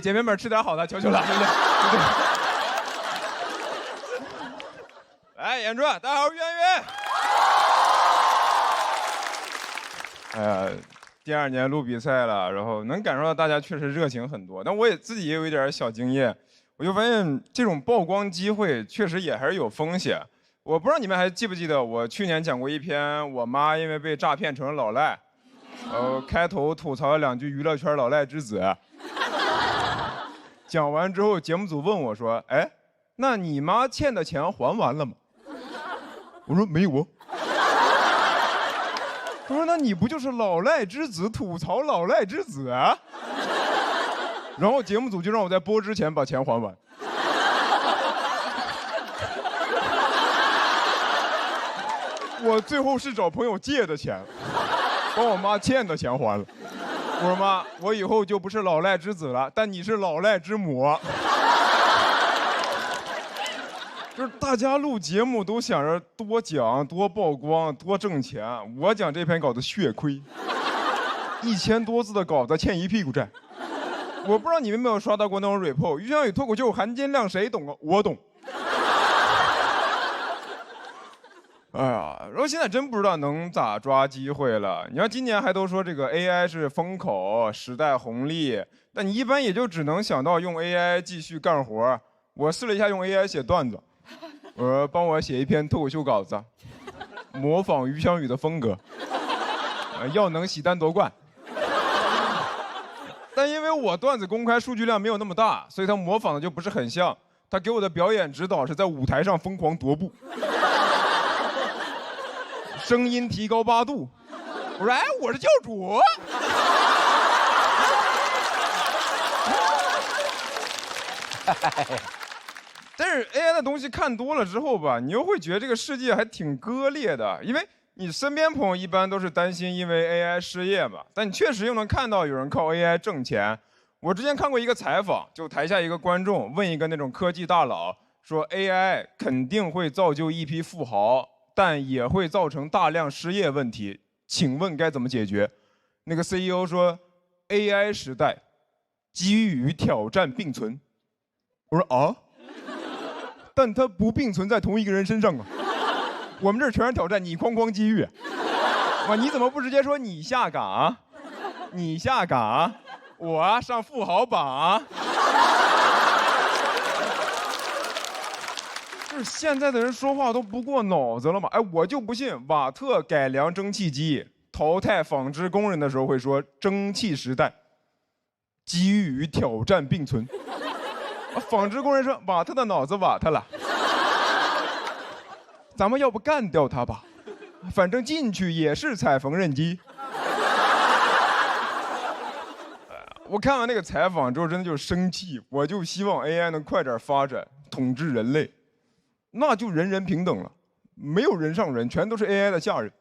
姐妹们吃点好的，求求了，对不对？来，演出，大家好，圆圆。哎呀，第2年录比赛了，然后能感受到大家确实热情很多，但我自己也有一点小经验，我就发现这种曝光机会确实也还是有风险。我不知道你们还记不记得，我去年讲过一篇我妈因为被诈骗成了老赖，开头吐槽了2句娱乐圈老赖之子。讲完之后，节目组问我说：“哎，那你妈欠的钱还完了吗？”我说没有啊。他说：“那你不就是老赖之子吐槽老赖之子啊？”然后节目组就让我在播之前把钱还完。我最后是找朋友借的钱，把我妈欠的钱还了。我说妈，我以后就不是老赖之子了，但你是老赖之母。就是大家录节目都想着多讲、多曝光、多挣钱，我讲这篇稿子血亏，1000多字的稿子欠一屁股债。我不知道你们有没有刷到过那种 report， 于翔宇脱口秀含金量谁懂啊？我懂。哎呀，然后现在真不知道能咋抓机会了。你看今年还都说这个 AI 是风口、时代红利，但你一般也就只能想到用 AI 继续干活。我试了一下用 AI 写段子，帮我写一篇脱口秀稿子，模仿于翔宇的风格，要能喜单夺冠。但因为我段子公开数据量没有那么大，所以他模仿的就不是很像。他给我的表演指导是在舞台上疯狂踱步。声音提高8度，我说：“哎，我是教主。”但是 AI 的东西看多了之后吧，你又会觉得这个世界还挺割裂的，因为你身边朋友一般都是担心因为 AI 失业嘛，但你确实又能看到有人靠 AI 挣钱。我之前看过一个采访，就台下一个观众问一个那种科技大佬说 ：“AI 肯定会造就一批富豪。”但也会造成大量失业问题，请问该怎么解决？那个 CEO 说 ：“AI 时代，机遇与挑战并存。”我说啊，但它不并存在同一个人身上啊。我们这儿全是挑战，你哐哐机遇。哇，你怎么不直接说你下岗啊？你下岗啊，我上富豪榜啊。就是现在的人说话都不过脑子了嘛？哎，我就不信瓦特改良蒸汽机、淘汰纺织工人的时候会说蒸汽时代，机遇与挑战并存。纺织工人说瓦特的脑子瓦特了，咱们要不干掉他吧？反正进去也是踩缝纫机。我看完那个采访之后，真的就是生气。我就希望 AI 能快点发展，统治人类。那就人人平等了，没有人上人，全都是 AI 的下人。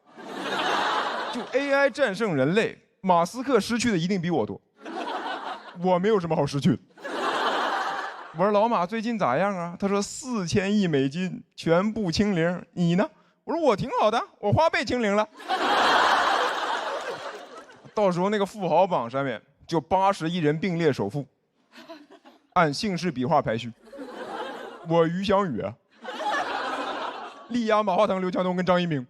就 AI 战胜人类，马斯克失去的一定比我多，我没有什么好失去的。我说老马最近咋样啊？他说4000亿美金全部清零，你呢？我说我挺好的，我花呗清零了。到时候那个富豪榜上面就80亿人并列首富，按姓氏笔画排序。我于翔宇啊。力压马化腾、刘强东跟张一鸣。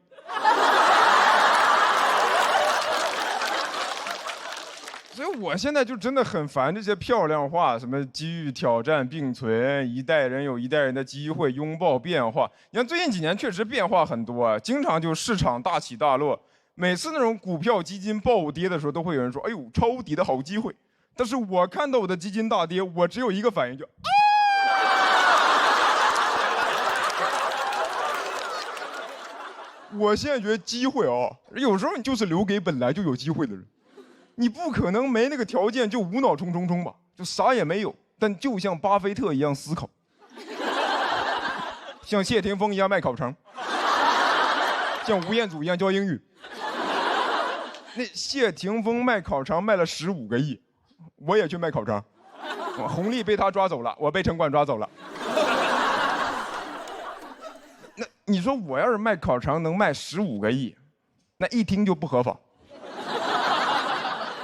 所以我现在就真的很烦这些漂亮话，什么机遇挑战并存，一代人有一代人的机会，拥抱变化。你看最近几年确实变化很多啊，经常就市场大起大落。每次那种股票基金暴跌的时候，都会有人说：“哎呦，抄底的好机会。”但是我看到我的基金大跌，我只有一个反应，就啊。我现在觉得机会啊，有时候你就是留给本来就有机会的人，你不可能没那个条件就无脑冲冲冲吧，就啥也没有，但就像巴菲特一样思考，像谢霆锋一样卖烤肠，像吴彦祖一样教英语。那谢霆锋卖烤肠卖了15个亿，我也去卖烤肠，红利被他抓走了，我被城管抓走了。那你说我要是卖烤肠能卖15个亿，那一听就不合法。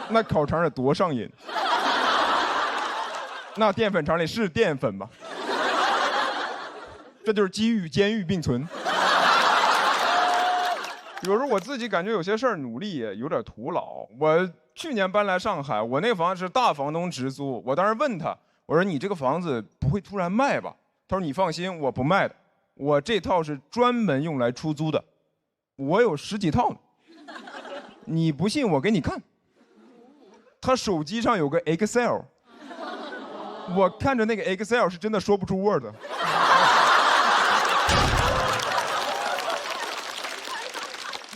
那烤肠得多上瘾。那淀粉肠里是淀粉吗？这就是机遇监狱并存。有时候我自己感觉有些事儿努力有点徒劳。我去年搬来上海，我那个房子是大房东直租。我当时问他，我说你这个房子不会突然卖吧？他说你放心，我不卖的，我这套是专门用来出租的，我有10几套呢。你不信我给你看。他手机上有个 Excel， 我看着那个 Excel 是真的说不出 Word。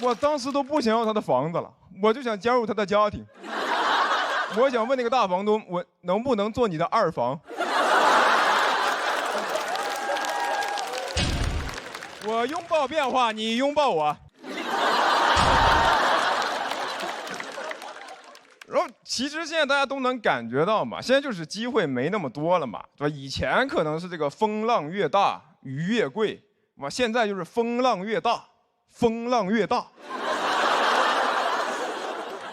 我当时都不想要他的房子了，我就想加入他的家庭。我想问那个大房东，我能不能做你的2房？我拥抱变化，你拥抱我。然后其实现在大家都能感觉到嘛，现在就是机会没那么多了嘛，对吧？以前可能是这个风浪越大鱼越贵，嘛，现在就是风浪越大风浪越大。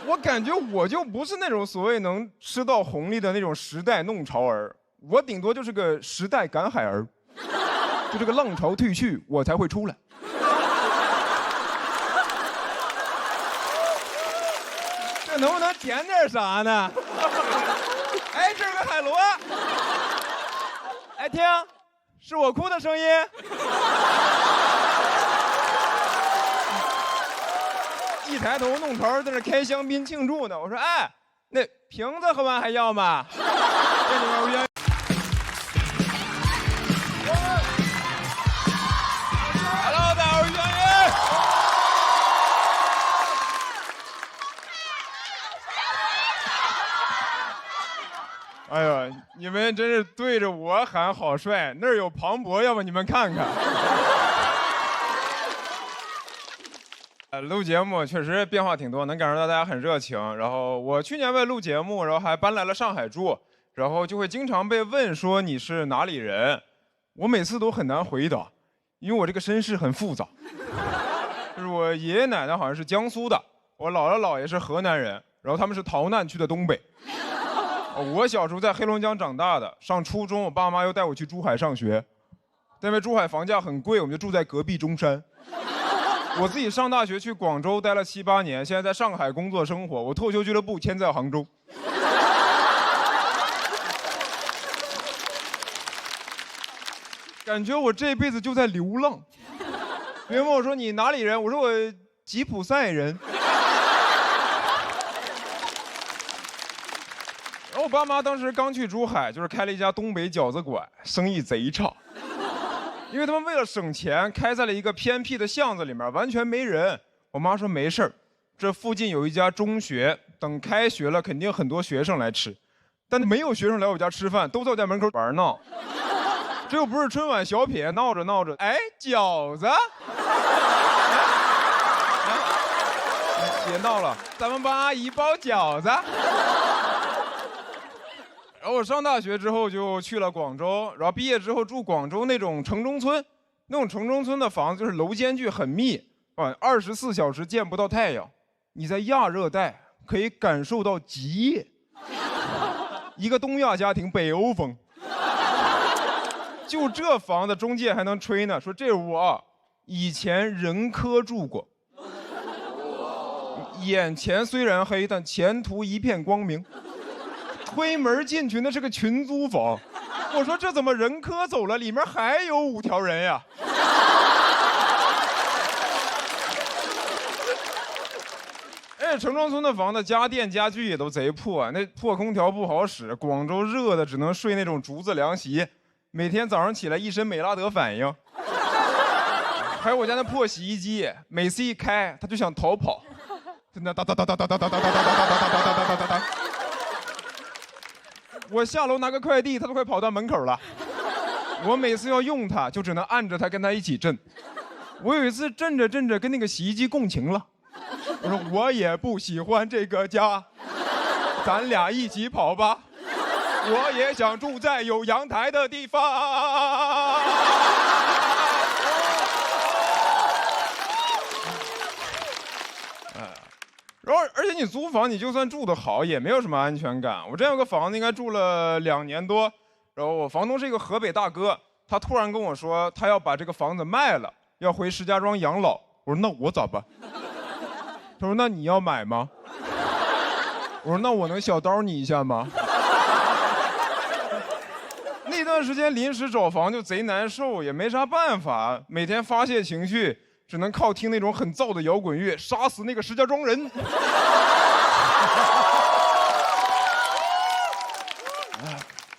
我感觉我就不是那种所谓能吃到红利的那种时代弄潮儿，我顶多就是个时代赶海儿，就这个浪潮退去，我才会出来。这能不能填点啥呢？哎，这是个海螺。哎，听，是我哭的声音。一抬头，弄潮在那开香槟庆祝呢。我说，哎，那瓶子喝完还要吗？这里面有烟。Hello， 大家好，我是杨云。哎呀，你们真是对着我喊好帅，那儿有庞博，要不你们看看。录节目确实变化挺多，能感受到大家很热情。然后我去年为了录节目，然后还搬来了上海住，然后就会经常被问说你是哪里人，我每次都很难回答，因为我这个身世很复杂。就是我爷爷奶奶好像是江苏的，我姥姥姥爷是河南人，然后他们是逃难去的东北。我小时候在黑龙江长大的，上初中我爸妈又带我去珠海上学，但因为珠海房价很贵，我们就住在隔壁中山。我自己上大学去广州待了7、8年，现在在上海工作生活。我脱口秀俱乐部迁在杭州。感觉我这辈子就在流浪。别人问我说你哪里人，我说我吉普赛人。然后我爸妈当时刚去珠海，就是开了一家东北饺子馆，生意贼差。因为他们为了省钱，开在了一个偏僻的巷子里面，完全没人。我妈说没事儿，这附近有一家中学，等开学了肯定很多学生来吃。但没有学生来我家吃饭，都在我家门口玩闹。这又不是春晚小品，闹着闹着，哎，饺子，别闹了，咱们帮阿姨包饺子。然后我上大学之后就去了广州，然后毕业之后住广州那种城中村，那种城中村的房子就是楼间距很密啊，24小时见不到太阳。你在亚热带可以感受到极夜。一个东亚家庭北欧风。就这房子中介还能吹呢，说这屋啊，以前人科住过，眼前虽然黑，但前途一片光明。推门进去那是个群租房，我说这怎么人科走了，里面还有5条人呀？哎，城中村的房子家电家具也都贼破，那破空调不好使，广州热的只能睡那种竹子凉席，每天早上起来一身美拉德反应。还有我家那破洗衣机，每次一开它就想逃跑，真的哒哒哒哒哒哒哒哒哒哒哒哒哒哒哒哒。我下楼拿个快递，它都快跑到门口了。我每次要用它，就只能按着它跟它一起震。我有一次震着震着跟那个洗衣机共情了，我说我也不喜欢这个家，咱俩一起跑吧。我也想住在有阳台的地方。然后而且你租房，你就算住得好，也没有什么安全感。我之前有个房子，应该住了2年多，然后我房东是一个河北大哥，他突然跟我说，他要把这个房子卖了，要回石家庄养老。我说那我咋办？他说那你要买吗？我说那我能小刀你一下吗？那段时间临时找房就贼难受，也没啥办法，每天发泄情绪只能靠听那种很燥的摇滚乐，杀死那个石家庄人。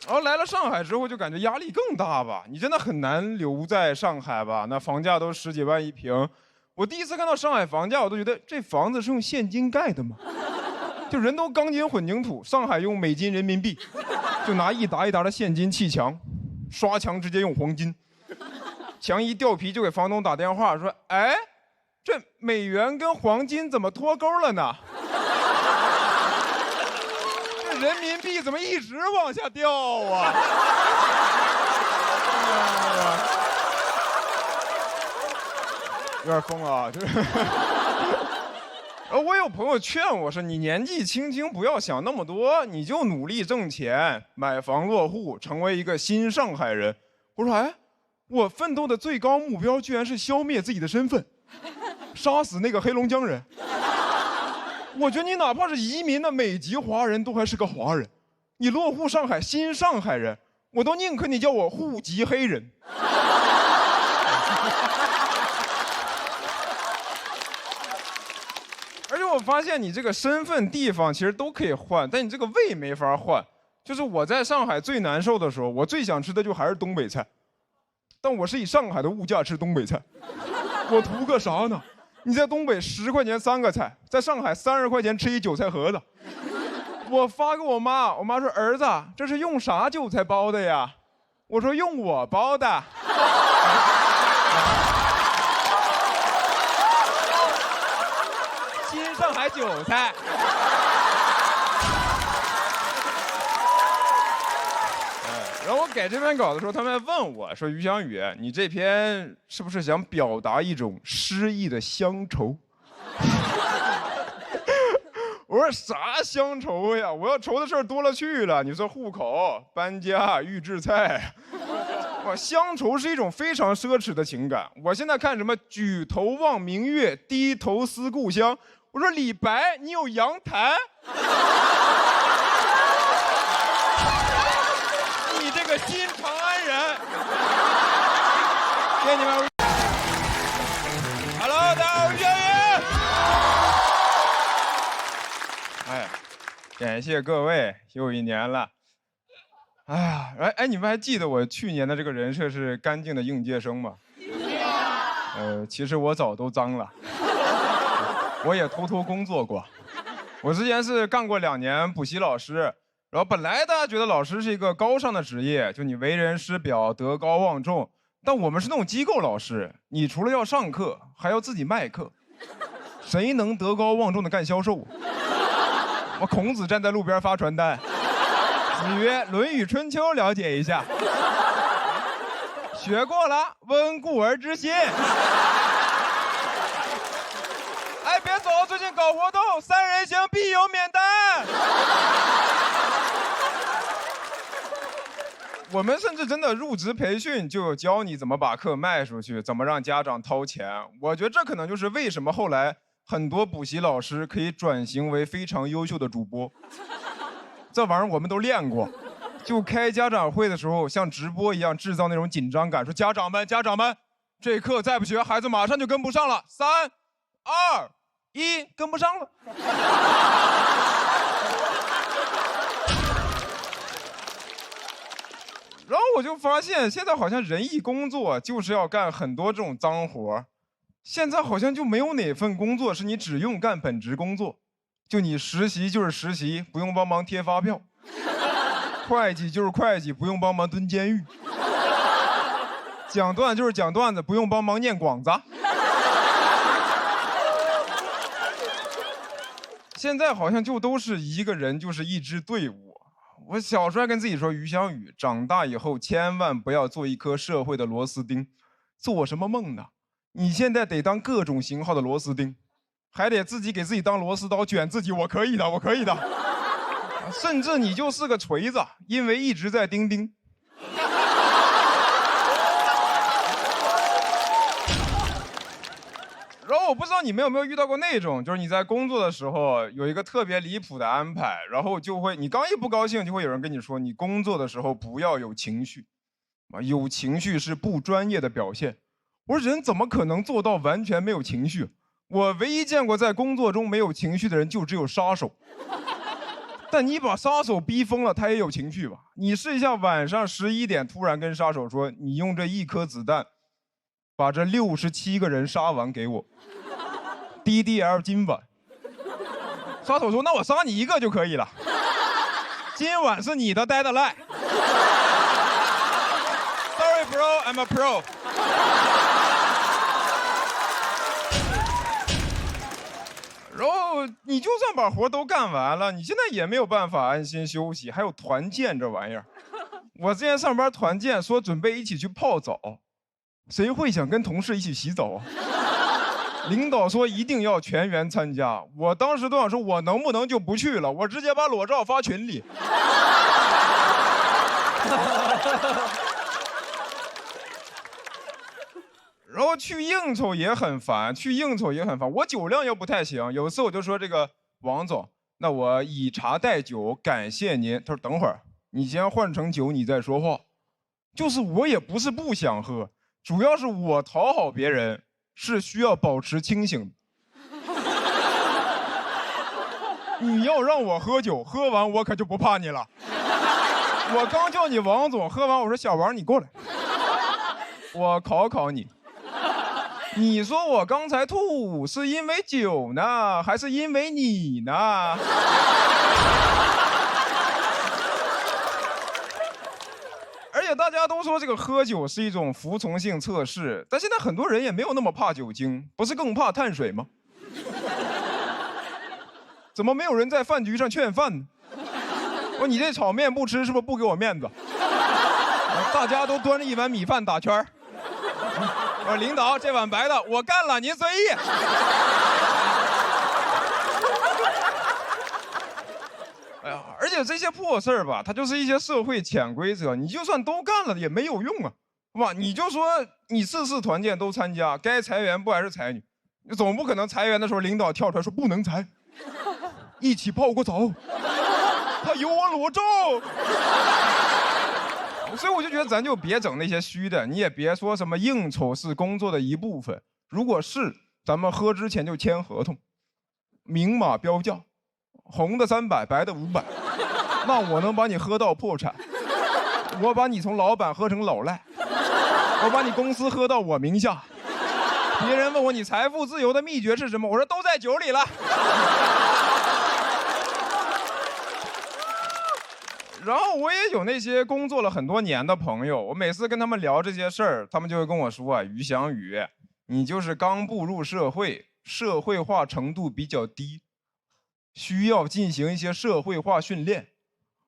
然后来了上海之后，就感觉压力更大吧。你真的很难留在上海吧？那房价都10几万一平。我第一次看到上海房价，我都觉得这房子是用现金盖的吗？就人都钢筋混凝土，上海用美金人民币，就拿一沓一沓的现金砌墙，刷墙直接用黄金。墙一掉皮就给房东打电话说：“哎，这美元跟黄金怎么脱钩了呢？这人民币怎么一直往下掉啊？”有点疯啊，就是。我有朋友劝我说：“你年纪轻轻不要想那么多，你就努力挣钱，买房落户，成为一个新上海人。”我说：“哎，我奋斗的最高目标居然是消灭自己的身份，杀死那个黑龙江人。我觉得你哪怕是移民的美籍华人，都还是个华人。你落户上海，新上海人，我都宁可你叫我户籍黑人。”而且我发现你这个身份、地方其实都可以换，但你这个胃没法换。就是我在上海最难受的时候，我最想吃的就还是东北菜，但我是以上海的物价吃东北菜，我图个啥呢？你在东北10块钱3个菜，在上海30块钱吃一韭菜盒子。我发给我妈，我妈说：“儿子，这是用啥韭菜包的呀？”我说：“用我包的。”新上海韭菜。然后我改这篇稿的时候，他们还问我说：“于翔宇，你这篇是不是想表达一种诗意的乡愁？”我说：“啥乡愁呀？我要愁的事儿多了去了。你说户口、搬家、预制菜，哇，乡愁是一种非常奢侈的情感。我现在看什么‘举头望明月，低头思故乡’，我说李白，你有阳台？你这个新长安人，谢谢你们。Hello， 大家好，我是于翔宇。哎，感谢各位，又1年了。哎呀，你们还记得我去年的这个人设是干净的应届生吗？其实我早都脏了，我也偷偷工作过。我之前是干过2年补习老师，然后本来大家觉得老师是一个高尚的职业，就你为人师表，德高望重。但我们是那种机构老师，你除了要上课，还要自己卖课，谁能德高望重的干销售？我孔子站在路边发传单，子曰：“《论语春秋》了解一下。”学过了，温故而知新。哎，别走，最近搞活动，3人行必有免单。我们甚至真的入职培训就教你怎么把课卖出去，怎么让家长掏钱。我觉得这可能就是为什么后来很多补习老师可以转型为非常优秀的主播。这玩意儿我们都练过，就开家长会的时候像直播一样制造那种紧张感，说家长们，这课再不学，孩子马上就跟不上了，3、2、1，跟不上了。然后我就发现，现在好像人一工作就是要干很多这种脏活。现在好像就没有哪份工作是你只用干本职工作，就你实习就是实习，不用帮忙贴发票；会计就是会计，不用帮忙蹲监狱；讲段就是讲段子，不用帮忙念广子。现在好像就都是一个人，就是一支队伍。我小时候还跟自己说，于翔宇长大以后千万不要做一颗社会的螺丝钉。做什么梦呢？你现在得当各种型号的螺丝钉，还得自己给自己当螺丝刀卷自己，我可以的，我可以的。甚至你就是个锤子，因为一直在钉钉。然后我不知道你们有没有遇到过那种，就是你在工作的时候有一个特别离谱的安排，然后就会你刚一不高兴，就会有人跟你说，你工作的时候不要有情绪，有情绪是不专业的表现。我说人怎么可能做到完全没有情绪？我唯一见过在工作中没有情绪的人就只有杀手。但你把杀手逼疯了，他也有情绪吧？你试一下，晚上11点突然跟杀手说，你用这1颗子弹把这67个人杀完给我。DDL 今晚。杀手说，那我杀你1个就可以了。今晚是你的 deadline。Sorry bro, I'm a pro。然后你就算把活都干完了，你现在也没有办法安心休息，还有团建这玩意儿。我之前上班团建说准备一起去泡澡，谁会想跟同事一起洗澡啊？领导说一定要全员参加，我当时都想说我能不能就不去了，我直接把裸照发群里。然后去应酬也很烦，我酒量又不太行。有一次我就说这个王总，那我以茶代酒，感谢您。他说等会儿，你先换成酒，你再说话。就是我也不是不想喝，主要是我讨好别人是需要保持清醒的。你要让我喝酒，喝完我可就不怕你了。我刚叫你王总，喝完我说小王你过来，我考考你。你说我刚才吐是因为酒呢，还是因为你呢？而且大家都说这个喝酒是一种服从性测试，但现在很多人也没有那么怕酒精，不是更怕碳水吗？怎么没有人在饭局上劝饭呢？说你这炒面不吃是不是不给我面子？大家都端着一碗米饭打圈儿。我说领导，这碗白的我干了，您随意。哎呀，而且这些破事儿吧，它就是一些社会潜规则，你就算都干了也没有用啊，是吧？你就说你次团建都参加，该裁员不还是裁你？你总不可能裁员的时候领导跳出来说不能裁，一起泡过澡，他有我裸照。所以我就觉得咱就别整那些虚的，你也别说什么应酬是工作的一部分。如果是，咱们喝之前就签合同，明码标价，红的300，白的500，那我能把你喝到破产，我把你从老板喝成老赖，我把你公司喝到我名下。别人问我你财富自由的秘诀是什么，我说都在酒里了。然后我也有那些工作了很多年的朋友，我每次跟他们聊这些事儿，他们就会跟我说啊，于翔宇，你就是刚步入社会，社会化程度比较低，需要进行一些社会化训练。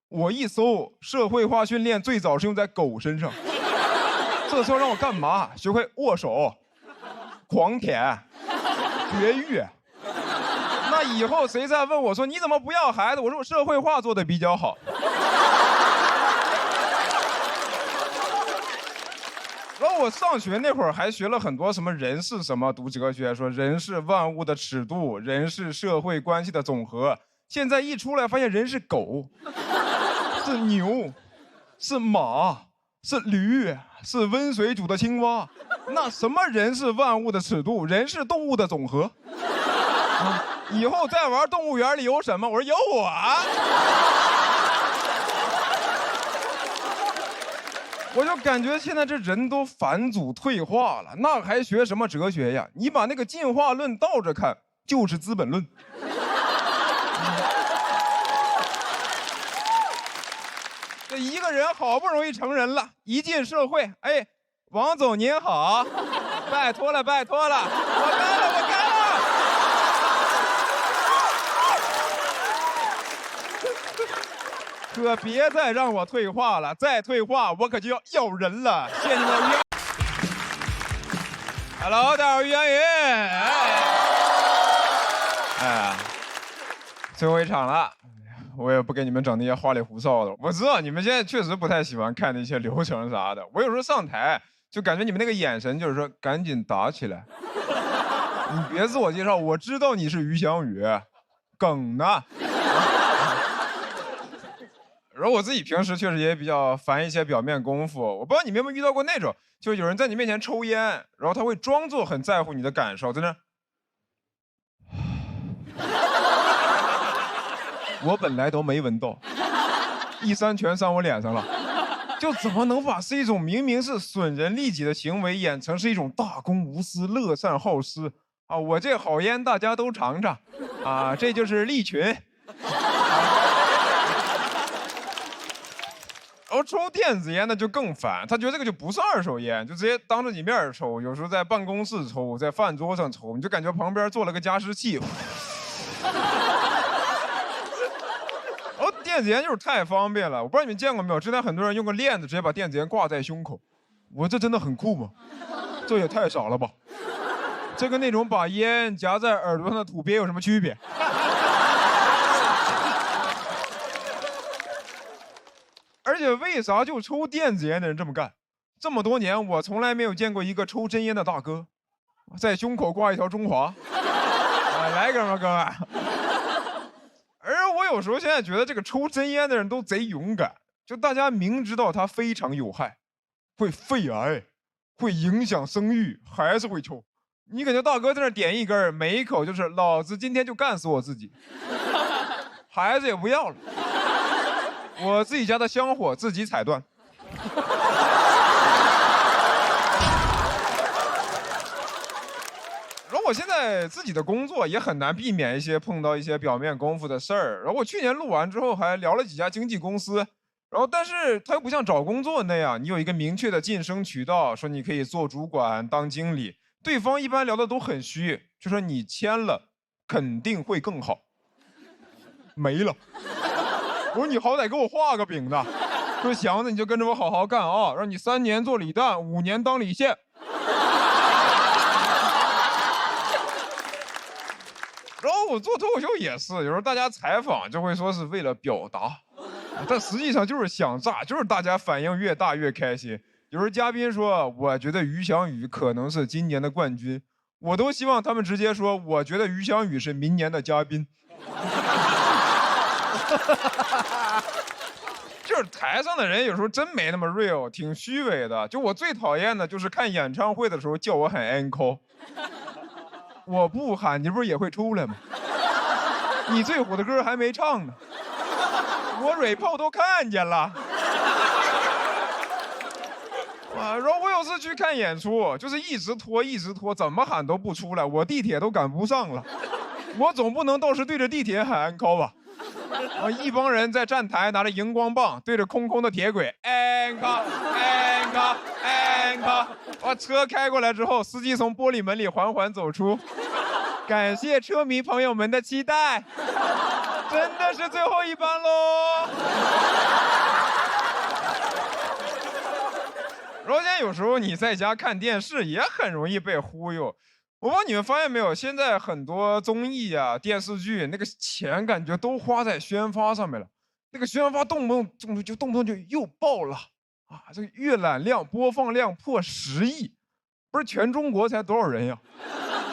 我一搜，社会化训练最早是用在狗身上，这时候让我干嘛？学会握手、狂舔、绝育。那以后谁再问我说你怎么不要孩子，我说我社会化做的比较好。然后我上学那会儿还学了很多什么人是什么，读哲学说人是万物的尺度，人是社会关系的总和。现在一出来发现人是狗，是牛，是马，是驴，是温水煮的青蛙。那什么人是万物的尺度？人是动物的总和。以后再玩动物园里有什么？我说有我。我就感觉现在这人都返祖退化了，那还学什么哲学呀？你把那个进化论倒着看，就是资本论。这一个人好不容易成人了，一进社会，哎，王总您好，拜托了，拜托了，我干了，我干了。可别再让我退化了，再退化我可就要咬人了。谢谢你们。Hello， 大家好，于洋宇。最后一场了，我也不给你们整那些花里胡哨的。我知道你们现在确实不太喜欢看那些流程啥的。我有时候上台就感觉你们那个眼神就是说赶紧打起来，你别自我介绍，我知道你是于翔宇，梗呢。然后我自己平时确实也比较烦一些表面功夫，我不知道你们有没有遇到过那种，就有人在你面前抽烟，然后他会装作很在乎你的感受，在那。我本来都没闻到，一三拳上我脸上了，就怎么能把是一种明明是损人利己的行为演成是一种大公无私、乐善好施啊？我这好烟大家都尝尝啊，这就是利群。然后抽电子烟的就更烦，他觉得这个就不是二手烟，就直接当着你面抽，有时候在办公室抽，在饭桌上抽，你就感觉旁边坐了个加湿器。电子烟就是太方便了，我不知道你们见过没有？之前很多人用个链子直接把电子烟挂在胸口，我这真的很酷吗？这也太傻了吧！这跟那种把烟夹在耳朵上的土鳖有什么区别？而且为啥就抽电子烟的人这么干？这么多年我从来没有见过一个抽真烟的大哥，在胸口挂一条中华。来哥们，哥们。而我有时候现在觉得这个抽真烟的人都贼勇敢，就大家明知道它非常有害，会肺癌，会影响生育，还是会抽。你感觉大哥在那点一根，每一口就是老子今天就干死我自己，孩子也不要了，我自己家的香火自己踩断。我现在自己的工作也很难避免碰到一些表面功夫的事儿。然后我去年录完之后还聊了几家经纪公司，然后但是他又不像找工作那样，你有一个明确的晋升渠道，说你可以做主管当经理。对方一般聊的都很虚，就说你签了肯定会更好。没了。我说你好歹给我画个饼的，说祥子你就跟着我好好干啊，让你3年做李诞，5年当李现。然后我做脱口秀也是，有时候大家采访就会说是为了表达，但实际上就是想炸，就是大家反应越大越开心。有时候嘉宾说我觉得于翔宇可能是今年的冠军，我都希望他们直接说我觉得于翔宇是明年的嘉宾。就是台上的人有时候真没那么 real， 挺虚伪的。就我最讨厌的就是看演唱会的时候叫我喊 encore。我不喊，你不是也会出来吗？你最火的歌还没唱呢，我蕊炮都看见了。啊，然后我有次去看演出，就是一直拖，怎么喊都不出来，我地铁都赶不上了。我总不能到时对着地铁喊安高吧？一帮人在站台拿着荧光棒对着空空的铁轨，安高。我车开过来之后，司机从玻璃门里缓缓走出。感谢车迷朋友们的期待，真的是最后一班喽。然后现在有时候你在家看电视也很容易被忽悠。我不知道你们发现没有，现在很多综艺啊、电视剧那个钱感觉都花在宣发上面了，那个宣发动不动就又爆了啊！这个阅览量、播放量破10亿，不是全中国才多少人呀？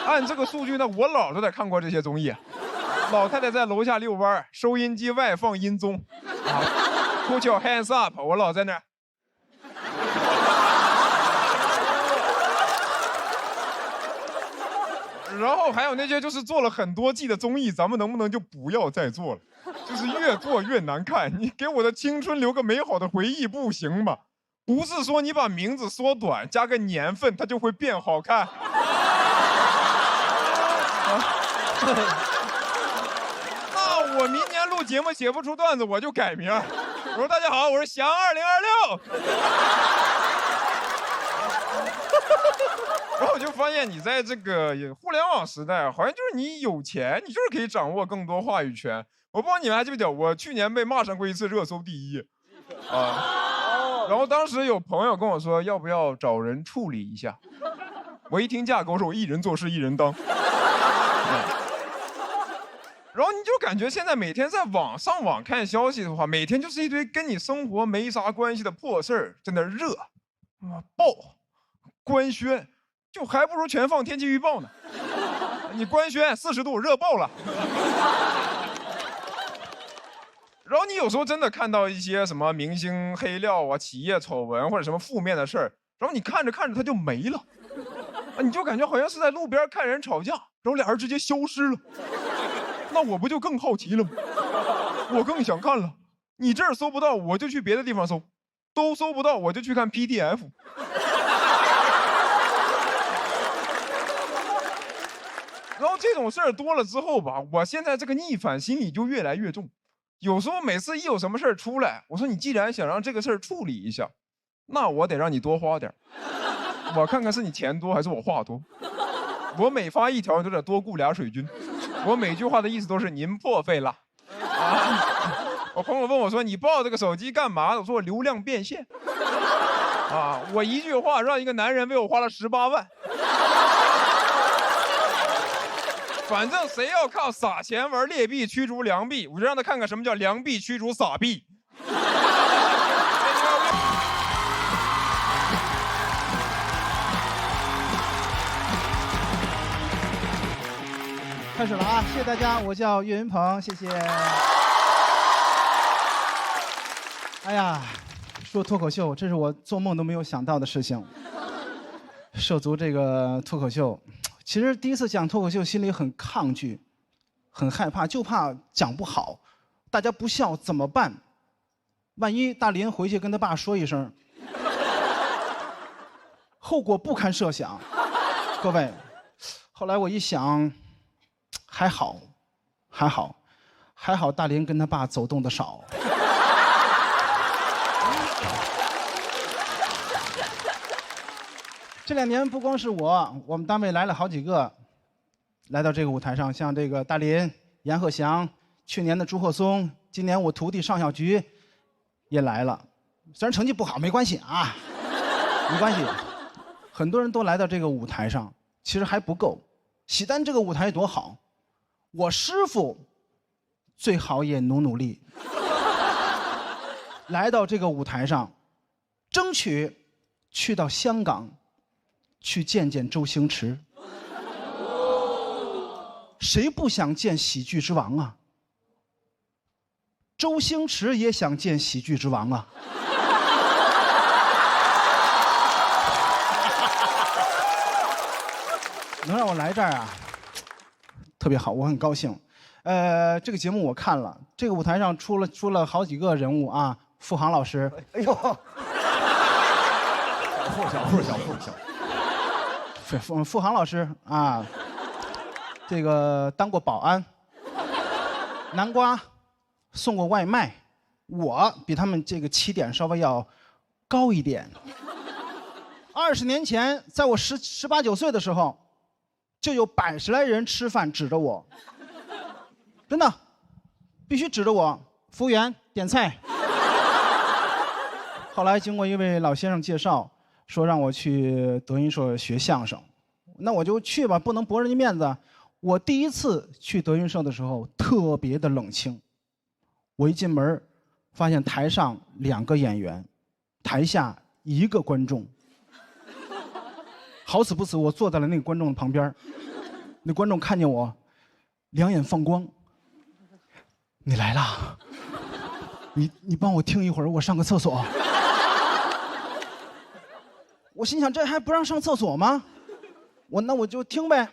按这个数据呢，我姥都得看过这些综艺。老太太在楼下遛弯，收音机外放音综，啊 ，Put your hands up， 我姥在那儿。然后还有那些就是做了很多季的综艺，咱们能不能就不要再做了？就是越做越难看，你给我的青春留个美好的回忆不行吗？不是说你把名字缩短加个年份，它就会变好看。那我明年录节目写不出段子，我就改名。我说大家好，我是翔2026。然后我就发现，你在这个互联网时代，好像就是你有钱，你就是可以掌握更多话语权。我不知道你们还记不记得，我去年被骂上过一次热搜第1啊。然后当时有朋友跟我说，要不要找人处理一下？我一听架构说，我一人做事一人当。然后你就感觉现在每天在上网看消息的话，每天就是一堆跟你生活没啥关系的破事儿，在那热爆官宣，就还不如全放天气预报呢。你官宣40度热爆了。然后你有时候真的看到一些什么明星黑料啊、企业丑闻或者什么负面的事儿，然后你看着看着它就没了，你就感觉好像是在路边看人吵架，然后俩人直接消失了。那我不就更好奇了吗？我更想看了。你这儿搜不到，我就去别的地方搜；都搜不到，我就去看 PDF。然后这种事儿多了之后吧，我现在这个逆反心理就越来越重。有时候每次一有什么事儿出来，我说你既然想让这个事儿处理一下，那我得让你多花点，我看看是你钱多还是我话多。我每发一条，你就得多雇俩水军。我每句话的意思都是您破费了。我朋友问我说：“你抱这个手机干嘛？”我说：“我流量变现。”我一句话让一个男人为我花了18万。反正谁要靠撒钱玩劣币驱逐良币，我就让他看看什么叫良币驱逐傻币。开始了啊！谢谢大家，我叫岳云鹏，谢谢。哎呀，说脱口秀，这是我做梦都没有想到的事情。涉足这个脱口秀，其实第一次讲脱口秀，心里很抗拒，很害怕，就怕讲不好，大家不笑怎么办？万一大林回去跟他爸说一声，后果不堪设想。各位，后来我一想。还好，大林跟他爸走动的少。这2年不光是我们单位来了好几个，来到这个舞台上，像这个大林、阎鹤祥，去年的朱鹤松，今年我徒弟尚小菊也来了。虽然成绩不好，没关系啊，没关系。很多人都来到这个舞台上，其实还不够。喜丹这个舞台多好。我师傅最好也努力，来到这个舞台上，争取去到香港，去见见周星驰。谁不想见喜剧之王啊？周星驰也想见喜剧之王啊。能让我来这儿啊？特别好，我很高兴。这个节目我看了，这个舞台上出了好几个人物啊，付航老师，哎呦，小户，付航老师啊，这个当过保安，南瓜送过外卖，我比他们这个起点稍微要高一点。20年前，在我18、19岁的时候。就有100来人吃饭指着我，真的，必须指着我。服务员点菜。后来经过一位老先生介绍，说让我去德云社学相声，那我就去吧，不能驳人家面子。我第一次去德云社的时候特别的冷清，我一进门，发现台上2个演员，台下1个观众。好死不死，我坐在了那个观众的旁边，那观众看见我，两眼放光。你来了，你帮我听一会儿，我上个厕所。我心想，这还不让上厕所吗？那我就听呗，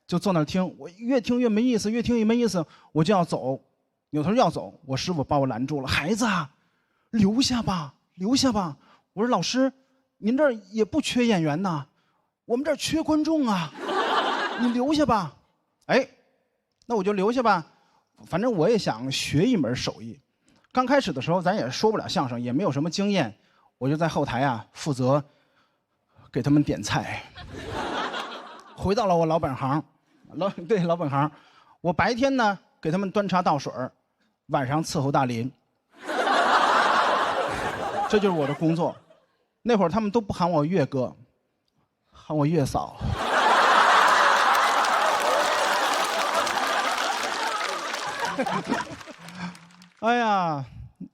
就坐那儿听。我越听越没意思，越听越没意思，我就要走，扭头要走，我师傅把我拦住了。孩子啊，留下吧，留下吧。我说老师，您这儿也不缺演员呐。我们这儿缺观众啊，你留下吧。哎，那我就留下吧，反正我也想学一门手艺。刚开始的时候，咱也说不了相声，也没有什么经验，我就在后台啊负责给他们点菜。回到了我老本行，老本行。我白天呢给他们端茶倒水，晚上伺候大林。这就是我的工作。那会儿他们都不喊我岳哥。喊我月嫂。哎呀，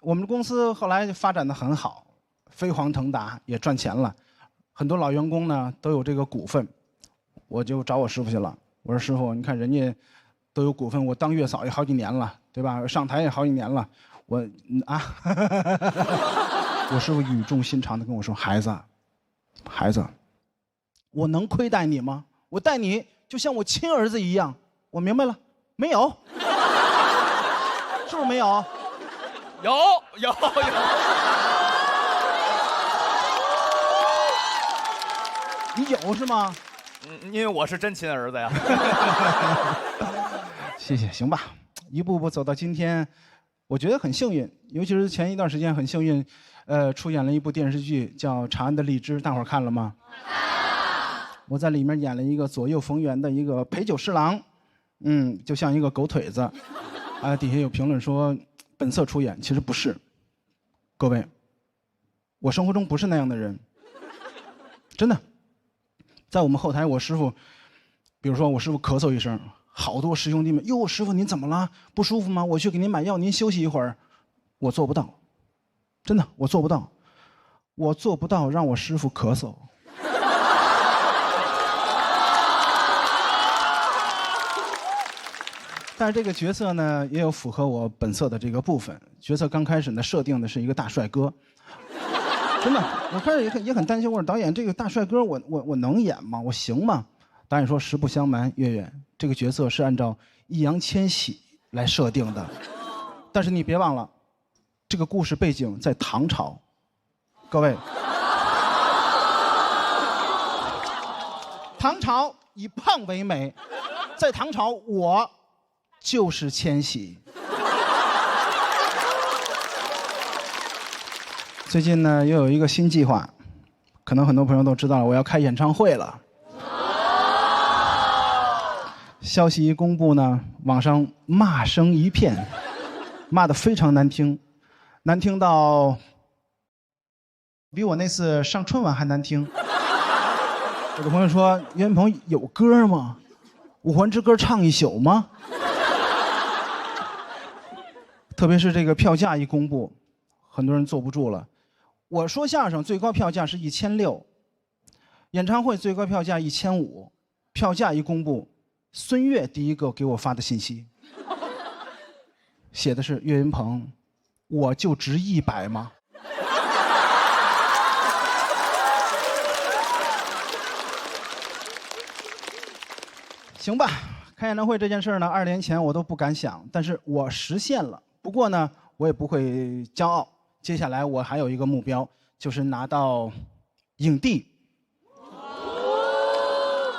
我们公司后来发展的很好，飞黄腾达，也赚钱了。很多老员工呢都有这个股份，我就找我师傅去了。我说师傅，你看人家都有股份，我当月嫂也好几年了，对吧？上台也好几年了，我师傅语重心长地跟我说：“孩子，我能亏待你吗？我待你就像我亲儿子一样。我明白了，没有，是不是没有？有。你有是吗？因为我是真亲儿子呀。谢谢，行吧，一步步走到今天，我觉得很幸运，尤其是前一段时间很幸运，出演了一部电视剧叫《长安的荔枝》，大伙儿看了吗？我在里面演了一个左右逢源的一个陪酒侍郎，就像一个狗腿子，底下有评论说本色出演，其实不是。各位，我生活中不是那样的人，真的。在我们后台，我师傅，比如说我师傅咳嗽一声，好多师兄弟们，哟，师傅您怎么了？不舒服吗？我去给您买药，您休息一会儿。我做不到，真的，我做不到，我做不到让我师傅咳嗽。但是这个角色呢，也有符合我本色的这个部分。角色刚开始呢，设定的是一个大帅哥。真的，我开始也很担心，我说导演这个大帅哥我能演吗？我行吗？导演说实不相瞒，岳岳这个角色是按照易烊千玺来设定的，但是你别忘了，这个故事背景在唐朝，各位，唐朝以胖为美，在唐朝我就是千玺。最近呢，又有一个新计划，可能很多朋友都知道了，我要开演唱会了。消息一公布呢，网上骂声一片，骂得非常难听，难听到比我那次上春晚还难听。有的朋友说，岳云鹏有歌吗？五环之歌唱一宿吗？特别是这个票价一公布，很多人坐不住了。我说相声最高票价是1600，演唱会最高票价1500，票价一公布，孙越第一个给我发的信息，写的是岳云鹏，我就值100吗？行吧，开演唱会这件事呢，2年前我都不敢想，但是我实现了。不过呢，我也不会骄傲。接下来我还有一个目标，就是拿到影帝。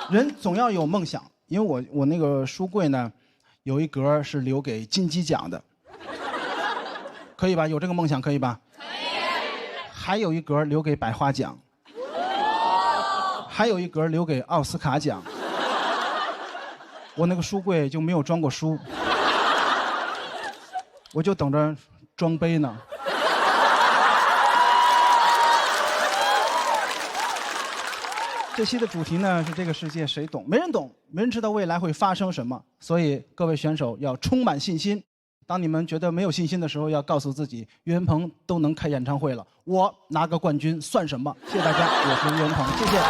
人总要有梦想，因为我那个书柜呢，有一格是留给金鸡奖的，可以吧？有这个梦想可以吧？可以。还有一格留给百花奖，还有一格留给奥斯卡奖。我那个书柜就没有装过书，我就等着装杯呢。这期的主题呢是这个世界谁懂？没人懂，没人知道未来会发生什么。所以各位选手要充满信心。当你们觉得没有信心的时候，要告诉自己，岳云鹏都能开演唱会了，我拿个冠军算什么？谢谢大家，我是岳云鹏，谢谢。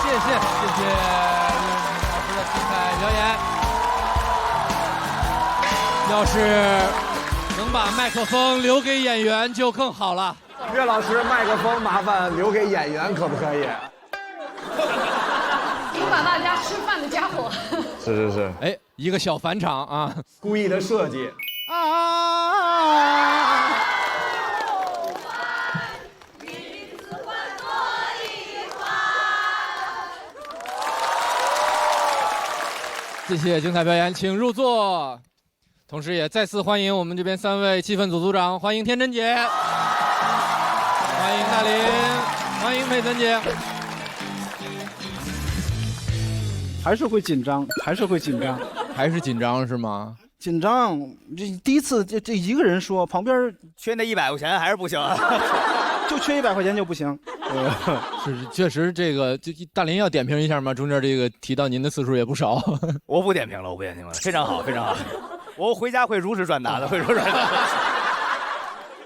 谢谢岳老师的精彩表演。要是能把麦克风留给演员就更好了。岳老师，麦克风麻烦留给演员，可不可以？请把大家吃饭的家伙。是。哎，一个小返场啊，故意的设计。谢谢精彩表演，请入座。同时也再次欢迎我们这边3位气氛组组长，欢迎天真姐，欢迎大林，欢迎佩森姐。还是会紧张，还是紧张是吗？紧张，这第一次这一个人说，旁边缺那100块钱还是不行啊。就缺100块钱就不行。是确实这个，大林要点评一下吗？中间这个提到您的次数也不少。我不点评了，非常好，非常好。我回家会如实转达的，会如实转达。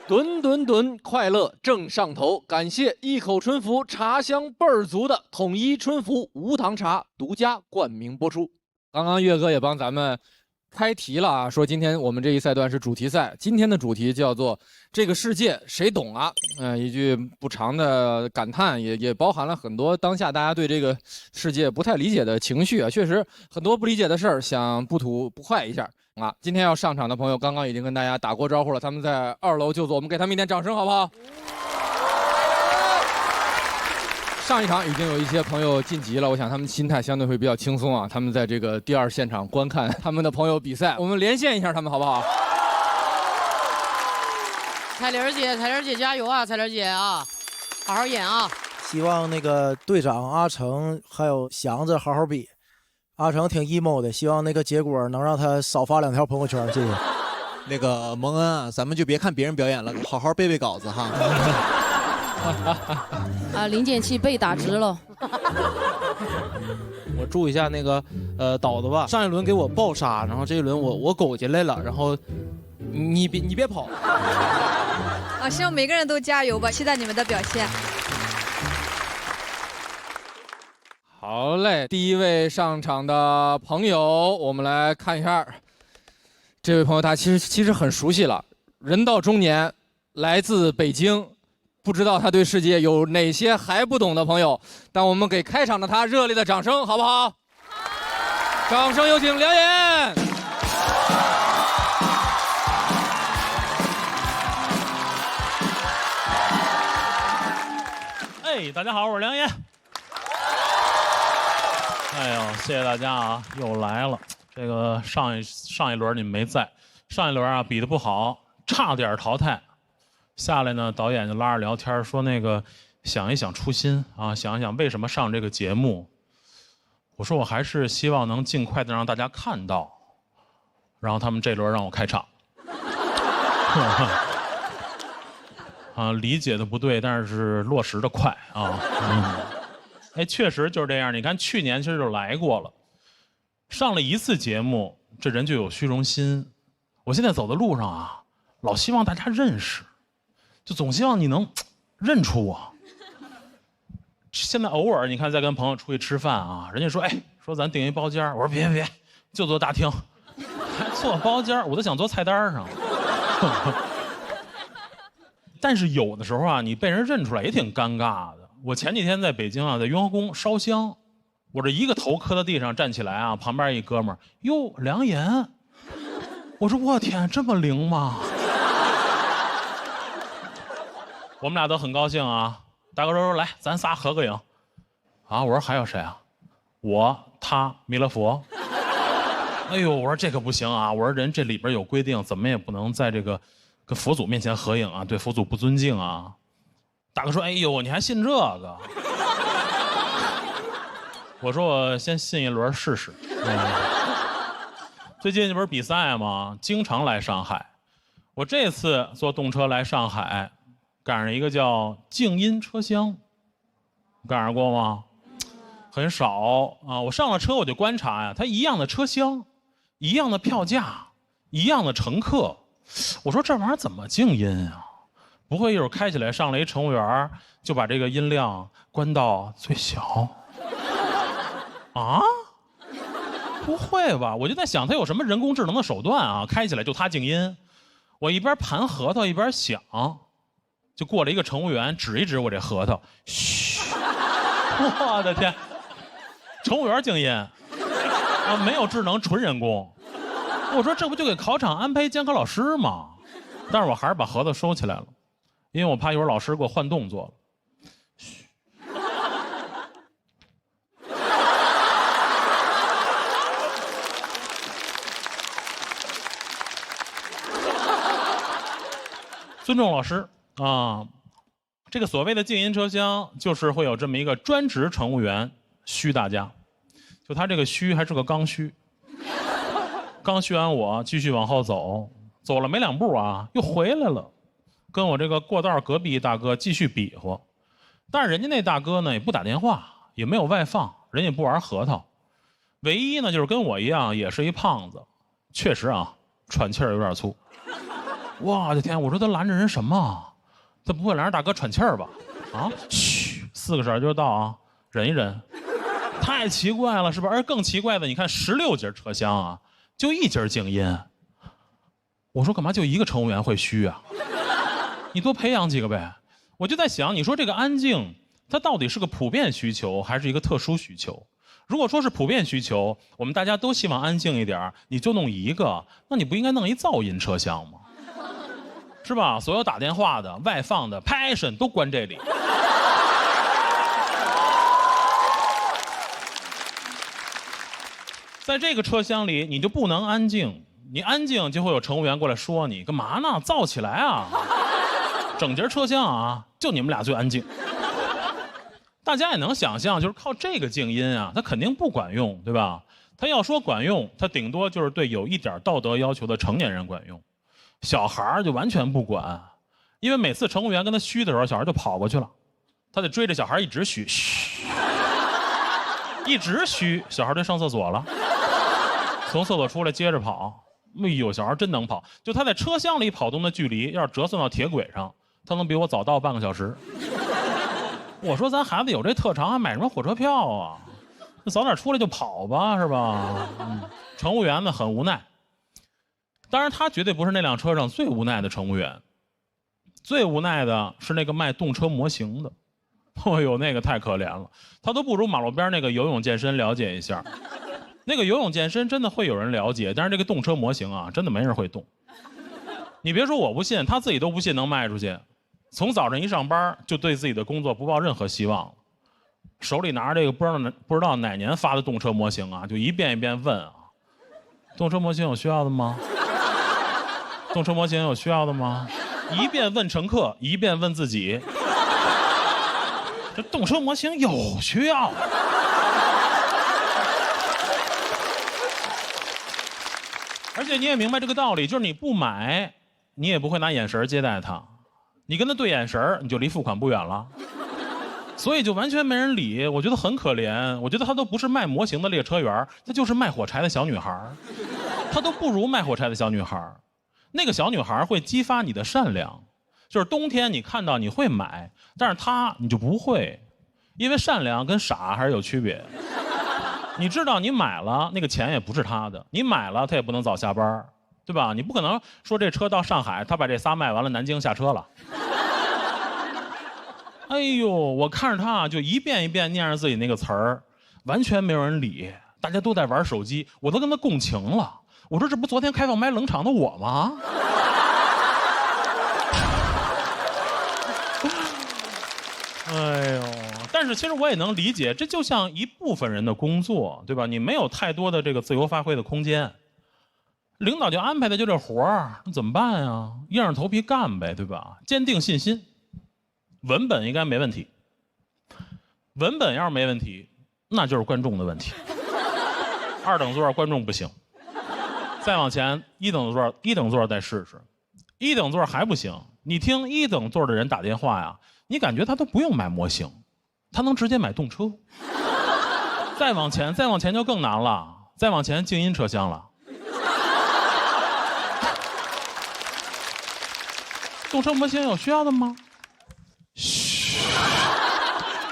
吨吨吨，快乐正上头！感谢一口春福茶香倍儿足的统一春福无糖茶独家冠名播出。刚刚岳哥也帮咱们开题了啊，说今天我们这一赛段是主题赛，今天的主题叫做“这个世界谁懂啊”。一句不长的感叹，也包含了很多当下大家对这个世界不太理解的情绪啊。确实很多不理解的事儿，想不吐不快一下。今天要上场的朋友刚刚已经跟大家打过招呼了，他们在2楼就坐，我们给他们一点掌声好不好？上一场已经有一些朋友晋级了，我想他们心态相对会比较轻松啊，他们在这个第2现场观看他们的朋友比赛，我们连线一下他们好不好？彩玲姐加油啊！彩玲姐啊，好好演啊！希望那个队长阿成还有祥子好好比。阿成挺 emo 的，希望那个结果能让他少发2条朋友圈，谢谢。那个蒙恩啊，咱们就别看别人表演了，好好背稿子哈。啊，零件器被打直了。我祝一下那个岛子吧，上一轮给我爆杀，然后这一轮我苟进来了，然后你别跑。啊，希望每个人都加油吧，期待你们的表现。好嘞，第一位上场的朋友，我们来看一下，这位朋友他其实很熟悉了，人到中年，来自北京，不知道他对世界有哪些还不懂的朋友，但我们给开场的他热烈的掌声，好不好？掌声有请梁岩。哎，大家好，我是梁岩。哎呦，谢谢大家啊，又来了。这个上一轮你们没在，上一轮啊比得不好，差点淘汰。下来呢，导演就拉着聊天说那个想一想初心啊，想一想为什么上这个节目。我说我还是希望能尽快的让大家看到，然后他们这轮让我开场。啊，理解的不对，但是落实的快啊。哎，确实就是这样。你看，去年其实就来过了，上了1次节目，这人就有虚荣心。我现在走的路上啊，老希望大家认识，就总希望你能认出我。现在偶尔你看，在跟朋友出去吃饭啊，人家说，哎，说咱订一包间，我说别，就坐大厅，还坐包间，我都想坐菜单上。但是有的时候啊，你被人认出来也挺尴尬的。我前几天在北京啊，在雍和宫烧香，我这一个头磕到地上站起来啊，旁边一哥们儿，哟，梁岩，我说我天，这么灵吗？我们俩都很高兴啊，大哥说来，咱仨合个影，啊，我说还有谁啊？我、他、弥勒佛。哎呦，我说这可不行啊，我说人这里边有规定，怎么也不能在这个跟佛祖面前合影啊，对佛祖不尊敬啊。大哥说：“哎呦，你还信这个？”我说：“我先信一轮试试。”最近这不是比赛吗？经常来上海。我这次坐动车来上海，赶上一个叫静音车厢，赶上过吗？很少啊。我上了车我就观察呀，它一样的车厢，一样的票价，一样的乘客。我说这玩意儿怎么静音啊？不会一会儿开起来上来一乘务员就把这个音量关到最小啊？不会吧？我就在想他有什么人工智能的手段啊？开起来就他静音。我一边盘核桃一边想，就过来一个乘务员指一指我这核桃，嘘，我的天，乘务员静音啊，没有智能，纯人工。我说这不就给考场安排监考老师吗？但是我还是把核桃收起来了。因为我怕一会儿老师给我换动作了。嘘。尊重老师啊！这个所谓的静音车厢，就是会有这么一个专职乘务员嘘大家，就他这个嘘还是个刚需。刚嘘完我，继续往后走，走了没2步啊，又回来了。跟我这个过道隔壁大哥继续比划。但是人家那大哥呢也不打电话，也没有外放，人也不玩核桃，唯一呢就是跟我一样也是一胖子，确实啊喘气儿有点粗。我的天，我说他拦着人什么？他不会拦着大哥喘气儿吧？啊，嘘，4个色就到啊，忍一忍。太奇怪了，是吧？而更奇怪的，你看16节车厢啊，就1节静音。我说干嘛就一个乘务员会虚啊？你多培养几个呗。我就在想，你说这个安静，它到底是个普遍需求还是一个特殊需求？如果说是普遍需求，我们大家都希望安静一点，你就弄一个，那你不应该弄一噪音车厢吗？是吧？所有打电话的、外放的、passion 都关这里。在这个车厢里，你就不能安静，你安静就会有乘务员过来说你干嘛呢？燥起来啊！整节车厢啊，就你们俩最安静。大家也能想象，就是靠这个静音啊，它肯定不管用，对吧？它要说管用，它顶多就是对有一点道德要求的成年人管用，小孩就完全不管，因为每次乘务员跟他嘘的时候，小孩就跑过去了，他得追着小孩一直嘘，嘘，一直嘘，小孩就上厕所了，从厕所出来接着跑。哎呦，小孩真能跑！就他在车厢里跑动的距离，要是折算到铁轨上，他能比我早到半个小时。我说咱孩子有这特长，还买什么火车票啊？那早点出来就跑吧，是吧？乘务员呢很无奈，当然他绝对不是那辆车上最无奈的乘务员，最无奈的是那个卖动车模型的。哎呦，那个太可怜了，他都不如马路边那个游泳健身了解一下。那个游泳健身真的会有人了解，但是这个动车模型啊，真的没人会动。你别说我不信，他自己都不信能卖出去。从早上一上班就对自己的工作不抱任何希望，手里拿着这个不知道哪年发的动车模型啊，就一遍一遍问啊：动车模型有需要的吗？动车模型有需要的吗？一遍问乘客，一遍问自己。这动车模型有需要。而且你也明白这个道理，就是你不买，你也不会拿眼神接待他，你跟他对眼神，你就离付款不远了。所以就完全没人理，我觉得很可怜。我觉得他都不是卖模型的列车员，他就是卖火柴的小女孩，他都不如卖火柴的小女孩。那个小女孩会激发你的善良，就是冬天你看到你会买，但是她你就不会，因为善良跟傻还是有区别。你知道你买了那个钱也不是他的，你买了他也不能早下班，对吧？你不可能说这车到上海，他把这仨卖完了，南京下车了。哎呦，我看着他就一遍一遍念着自己那个词儿，完全没有人理，大家都在玩手机，我都跟他共情了。我说这不昨天开放麦冷场的我吗？哎呦，但是其实我也能理解，这就像一部分人的工作，对吧？你没有太多的这个自由发挥的空间，领导就安排的就这活儿，那怎么办呀？硬着头皮干呗，对吧？坚定信心，文本应该没问题。文本要是没问题，那就是观众的问题。2等座观众不行，再往前1等座再试试，1等座还不行。你听1等座的人打电话呀，你感觉他都不用买模型，他能直接买动车。再往前就更难了，再往前静音车厢了。动车模型有需要的吗？嘘，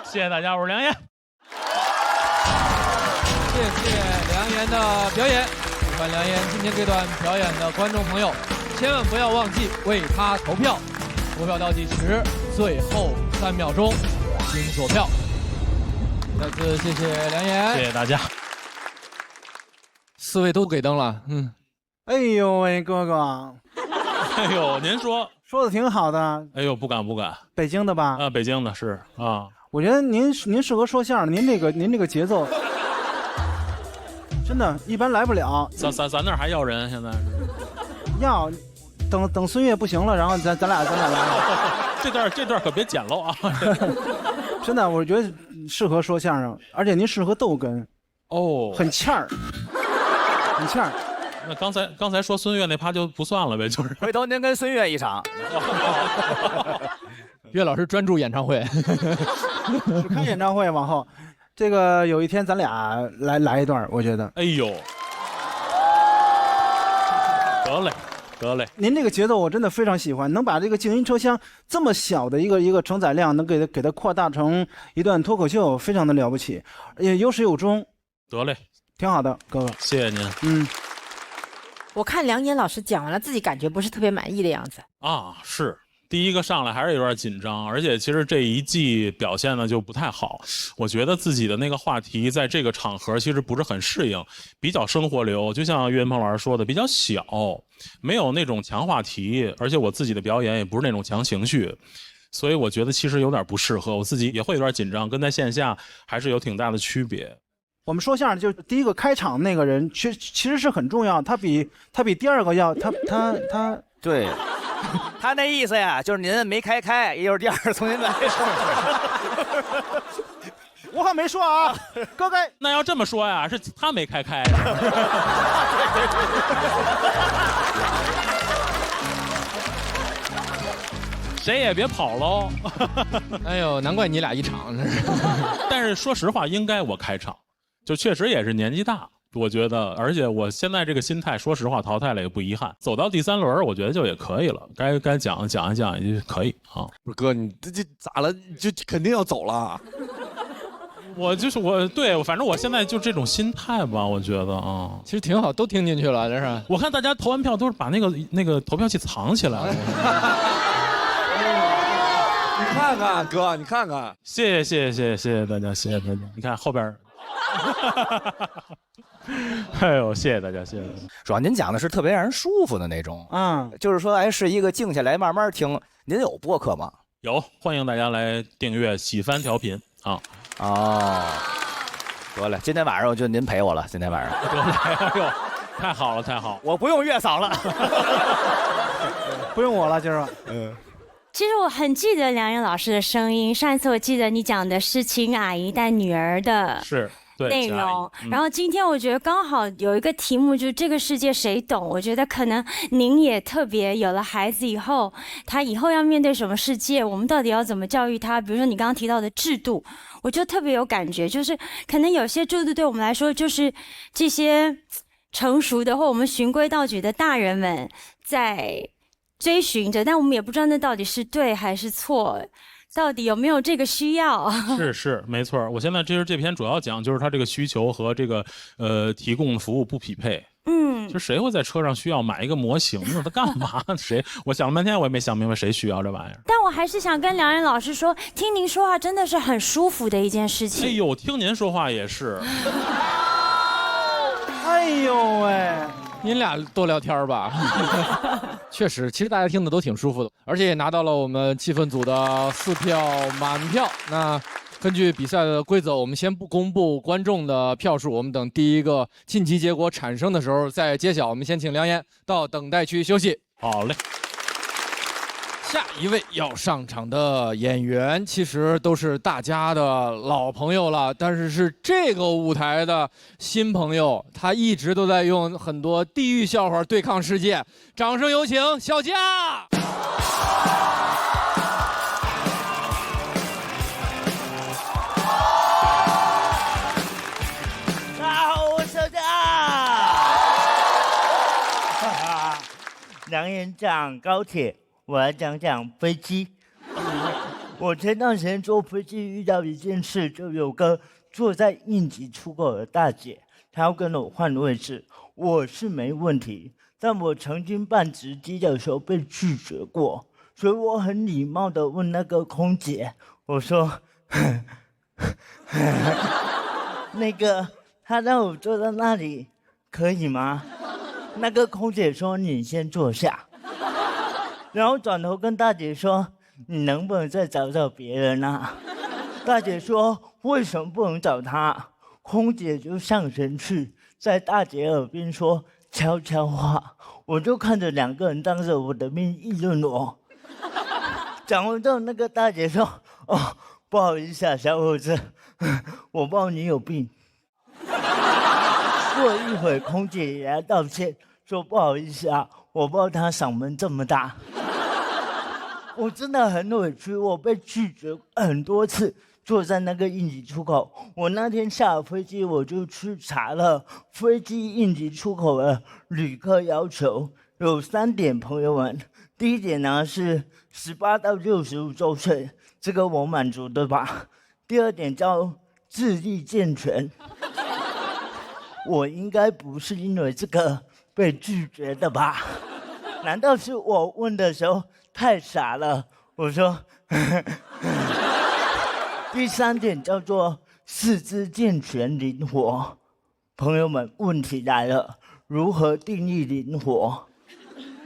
谢谢大家，我是梁岩。谢谢梁岩的表演。喜欢梁岩今天这段表演的观众朋友，千万不要忘记为他投票。投票倒计时最后3秒钟，请锁票。再次谢谢梁岩，谢谢大家。4位都给灯了，哎呦喂，哥哥，哎呦，您说的挺好的。哎呦，不敢。北京的吧？北京的是啊。我觉得您适合说相声，您这个节奏，真的，一般来不了。咱那儿还要人，现在要等孙越不行了，然后咱俩来。这段可别剪喽啊！真的，我觉得适合说相声，而且您适合逗哏，哦，很欠儿，很欠儿。那刚才说孙越那趴就不算了呗，就是。回头您跟孙越一场。岳老师专注演唱会，只看演唱会往后，这个有一天咱俩来一段，我觉得。哎呦，得嘞。您这个节奏我真的非常喜欢，能把这个静音车厢这么小的一个承载量，能给它扩大成一段脱口秀，非常的了不起，也有始有终。得嘞，挺好的，哥哥，谢谢您。我看梁岩老师讲完了，自己感觉不是特别满意的样子啊，是。第一个上来还是有点紧张，而且其实这一季表现的就不太好。我觉得自己的那个话题在这个场合其实不是很适应，比较生活流，就像岳云鹏老师说的，比较小，没有那种强话题，而且我自己的表演也不是那种强情绪，所以我觉得其实有点不适合，我自己也会有点紧张，跟在线下还是有挺大的区别。我们说相声就第一个开场那个人，其实是很重要，他比第二个要他对。他那意思呀，就是您没开，一会儿第二重新来。我可没说啊，哥哥。那要这么说呀，是他没开。谁也别跑喽！哎呦，难怪你俩一场。但是说实话，应该我开场，就确实也是年纪大。我觉得，而且我现在这个心态，说实话，淘汰了也不遗憾。走到第3轮，我觉得就也可以了，该讲一讲也可以啊。不是哥，你这咋了？就肯定要走了。对，反正我现在就这种心态吧，我觉得啊，其实挺好，都听进去了，这是。我看大家投完票都是把那个投票器藏起来了。你看看哥，你看看，谢谢大家，谢谢大家。你看后边。哎呦，谢谢大家。主要您讲的是特别让人舒服的那种，就是说，是一个静下来慢慢听。您有播客吗？有，欢迎大家来订阅喜翻调频啊。哦，得嘞，今天晚上就您陪我了。今天晚上，哎呦，太好了，我不用月嫂了，不用我了，今儿。其实我很记得梁岩老师的声音。上一次我记得你讲的是请阿姨带女儿的。是。内容，然后今天我觉得刚好有一个题目，就是这个世界谁懂？我觉得可能您也特别有了孩子以后，他以后要面对什么世界，我们到底要怎么教育他？比如说你刚刚提到的制度，我就特别有感觉，就是可能有些制度对我们来说，就是这些成熟的或我们循规蹈矩的大人们在追寻着，但我们也不知道那到底是对还是错。到底有没有这个需要？是没错。我现在这篇主要讲就是他这个需求和这个提供的服务不匹配。就谁会在车上需要买一个模型呢？他干嘛？我想了半天，我也没想明白谁需要这玩意儿。但我还是想跟梁岩老师说，听您说话真的是很舒服的一件事情。哎呦，听您说话也是。哎呦喂！您俩多聊天吧。确实，其实大家听的都挺舒服的，而且也拿到了我们气氛组的4票满票。那根据比赛的规则，我们先不公布观众的票数，我们等第一个晋级结果产生的时候再揭晓。我们先请梁岩到等待区休息。好嘞。下一位要上场的演员，其实都是大家的老朋友了，但是这个舞台的新朋友，他一直都在用很多地狱笑话对抗世界。掌声有请小佳。大家好，我是小佳。梁岩讲高铁。我来讲讲飞机。我前段时间坐飞机遇到一件事，就有个坐在应急出口的大姐，她要跟我换位置，我是没问题，但我曾经办值机的时候被拒绝过，所以我很礼貌的问那个空姐，我说，那个她让我坐在那里可以吗？那个空姐说你先坐下。然后转头跟大姐说：“你能不能再找找别人啊？”大姐说：“为什么不能找他？”空姐就上前去，在大姐耳边说悄悄话。我就看着2个人当着我的面议论我。讲完之后，那个大姐说：“哦，不好意思啊，小伙子，我不知道你有病。”过了一会儿，空姐也来道歉。说不好意思啊，我不知道他嗓门这么大。我真的很委屈，我被拒绝很多次，坐在那个应急出口。我那天下了飞机，我就去查了飞机应急出口的旅客要求，有3点，朋友们。第一点呢是18到65周岁，这个我满足对吧？第二点叫智力健全，我应该不是因为这个被拒绝的吧？难道是我问的时候太傻了？我说，第3点叫做四肢健全灵活。朋友们，问题来了，如何定义灵活？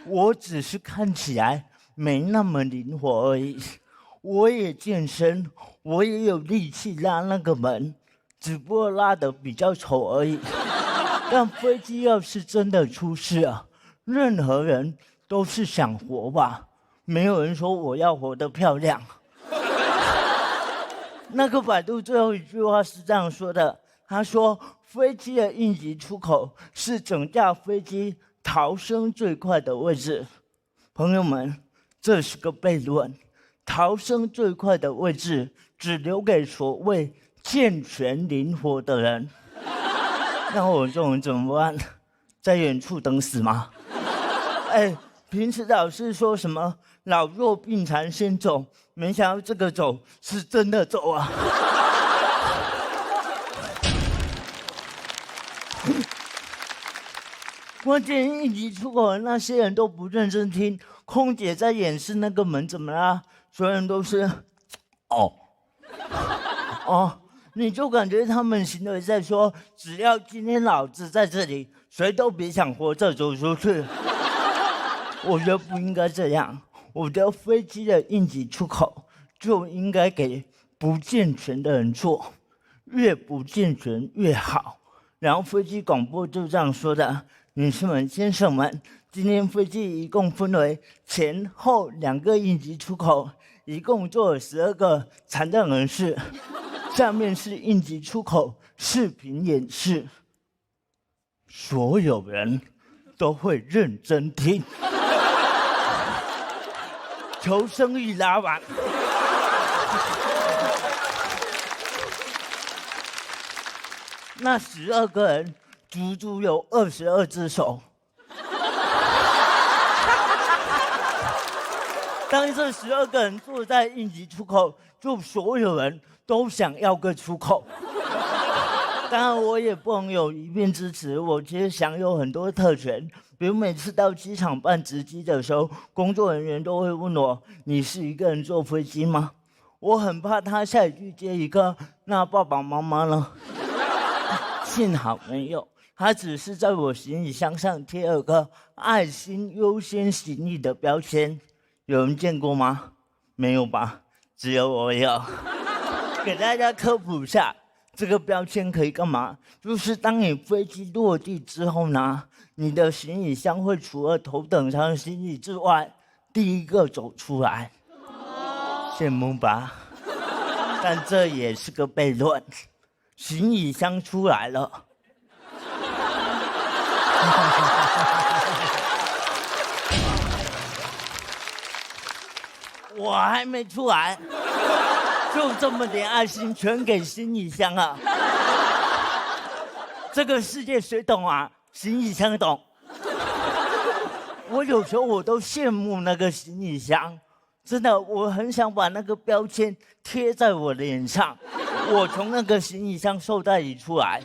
我只是看起来没那么灵活而已。我也健身，我也有力气拉那个门，只不过拉得比较丑而已。但飞机要是真的出事啊，任何人都是想活吧，没有人说我要活得漂亮。那个百度最后一句话是这样说的，他说飞机的应急出口是整架飞机逃生最快的位置。朋友们，这是个悖论，逃生最快的位置只留给所谓健全灵活的人。那我这种人怎么办？在远处等死吗？平时老是说什么老弱病残先走，没想到这个走是真的走啊！关键应急出口的那些人都不认真听，空姐在演示那个门怎么啦？所有人都是哦，你就感觉他们行为在说，只要今天老子在这里，谁都别想活着走出去。我觉得不应该这样，我觉得飞机的应急出口就应该给不健全的人做，越不健全越好。然后飞机广播就这样说的：女士们、先生们，今天飞机一共分为前后2个应急出口，一共坐了12个残障人士。下面是应急出口视频演示，所有人都会认真听。求生欲拉完。那12个人足足有22只手。当这12个人坐在应急出口，就所有人都想要个出口。当然，我也不能有一面之词，我其实享有很多特权。比如每次到机场办值机的时候，工作人员都会问我：“你是一个人坐飞机吗？”我很怕他下一句接一个：“那爸爸妈妈呢？”幸好没有，他只是在我行李箱上贴了个爱心优先行李的标签。有人见过吗？没有吧？只有我有。给大家科普一下，这个标签可以干嘛？就是当你飞机落地之后呢，你的行李箱会除了头等舱的行李之外，第一个走出来。羡慕吧？但这也是个悖论，行李箱出来了。我还没出来，就这么点爱心全给行李箱啊！这个世界谁懂啊？行李箱懂。我有时候我都羡慕那个行李箱，真的，我很想把那个标签贴在我脸上。我从那个行李箱受带里出来，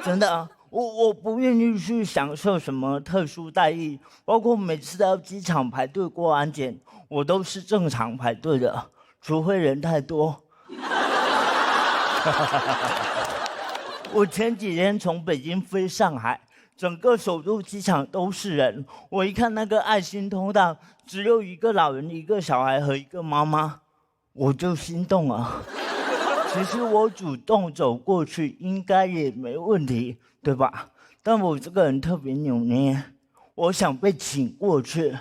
真的，我不愿意去享受什么特殊待遇，包括每次到机场排队过安检，我都是正常排队的，除非人太多。我前几天从北京飞上海，整个首都机场都是人。我一看那个爱心通道，只有一个老人、一个小孩和一个妈妈，我就心动了。其实我主动走过去应该也没问题，对吧？但我这个人特别扭捏，我想被请过去。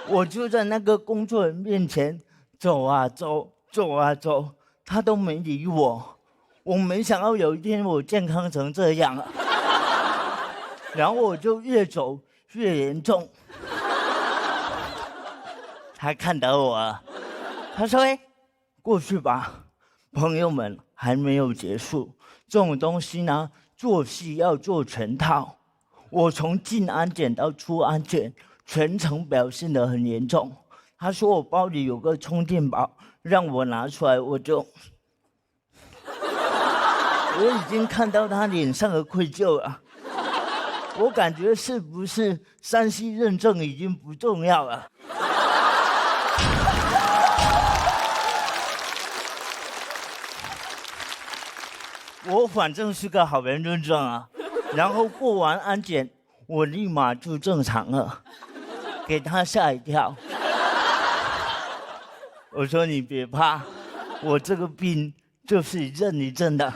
我就在那个工作人员面前走啊走，走啊走，他都没理我。我没想到有一天我健康成这样。然后我就越走越严重。他看到我了，他说：“哎，过去吧，朋友们还没有结束。这种东西呢，做戏要做全套。我从进安检到出安检，全程表现得很严重。他说我包里有个充电宝，让我拿出来，我已经看到他脸上的愧疚了。我感觉是不是3C 认证已经不重要了？”我反正是个好人认证啊，然后过完安检，我立马就正常了，给他吓一跳。我说你别怕，我这个病就是一阵一阵的，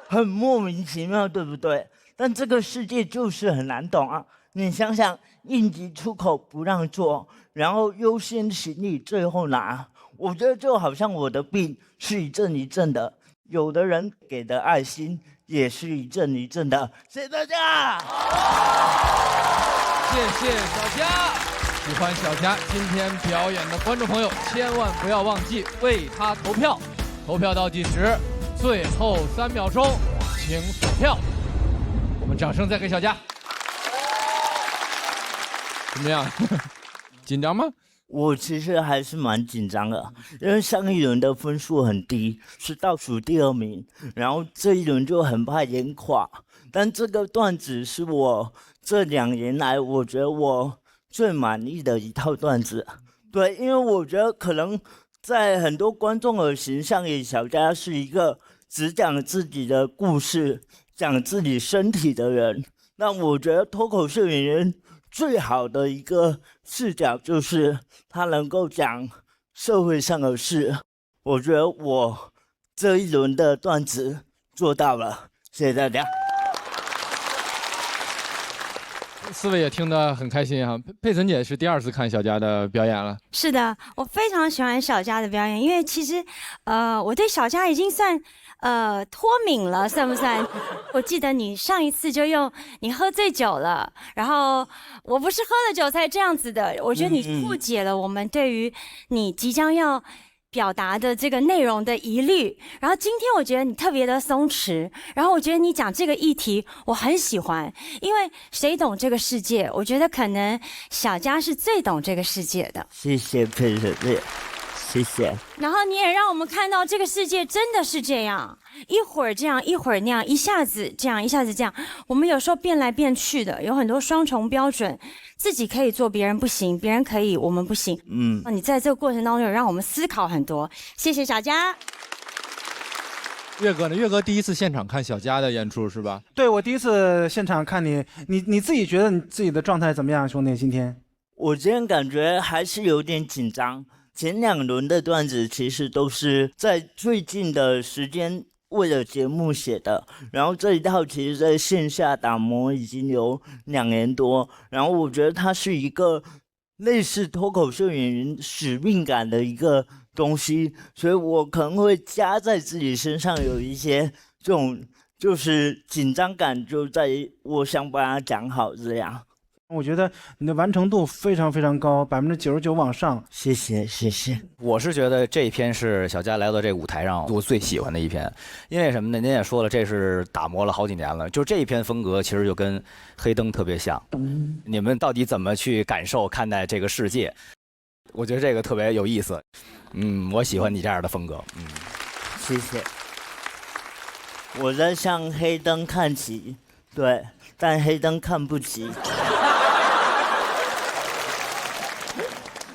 很莫名其妙，对不对？但这个世界就是很难懂啊！你想想，应急出口不让做，然后优先行李最后拿。我觉得就好像我的病是一阵一阵的，有的人给的爱心也是一阵一阵的。谢谢大家，谢谢小佳。喜欢小佳今天表演的观众朋友，千万不要忘记为他投票。投票倒计时，最后3秒钟，请锁票。我们掌声再给小佳。怎么样？紧张吗？我其实还是蛮紧张的，因为上一轮的分数很低，是倒数第2名，然后这一轮就很怕演垮。但这个段子是我这2年来我觉得我最满意的一套段子。对，因为我觉得可能在很多观众的形象里，小佳是一个只讲自己的故事、讲自己身体的人。那我觉得脱口秀演员最好的一个视角就是他能够讲社会上的事。我觉得我这一轮的段子做到了，谢谢大家。4位也听得很开心啊。佩岑姐是第2次看小佳的表演了。是的，我非常喜欢小佳的表演，因为其实，我对小佳已经算脱敏了，算不算？我记得你上一次就用你喝醉酒了，然后我不是喝了酒才这样子的。我觉得你破解了我们对于你即将要表达的这个内容的疑虑，然后今天我觉得你特别的松弛，然后我觉得你讲这个议题我很喜欢，因为谁懂这个世界？我觉得可能小佳是最懂这个世界的。谢谢佩岑姐，谢谢。然后你也让我们看到这个世界真的是这样，一会儿这样，一会儿那样，一下子这样，一下子这样。我们有时候变来变去的，有很多双重标准，自己可以做，别人不行；别人可以，我们不行。你在这个过程当中有让我们思考很多。谢谢小佳。岳哥呢？岳哥第1次现场看小佳的演出是吧？对，我第1次现场看你自己觉得你自己的状态怎么样，兄弟？今天我今天感觉还是有点紧张。前2轮的段子其实都是在最近的时间为了节目写的，然后这一套其实在线下打磨已经有2年多，然后我觉得它是一个类似脱口秀演员使命感的一个东西，所以我可能会加在自己身上有一些这种就是紧张感，就在于我想把它讲好这样。我觉得你的完成度非常非常高，99%往上。谢谢谢谢。我是觉得这一篇是小佳来到这个舞台上我最喜欢的一篇，因为什么呢？您也说了，这是打磨了好几年了，就这一篇风格其实就跟黑灯特别像。你们到底怎么去感受看待这个世界？我觉得这个特别有意思。我喜欢你这样的风格。谢谢。我在向黑灯看齐，对，但黑灯看不齐。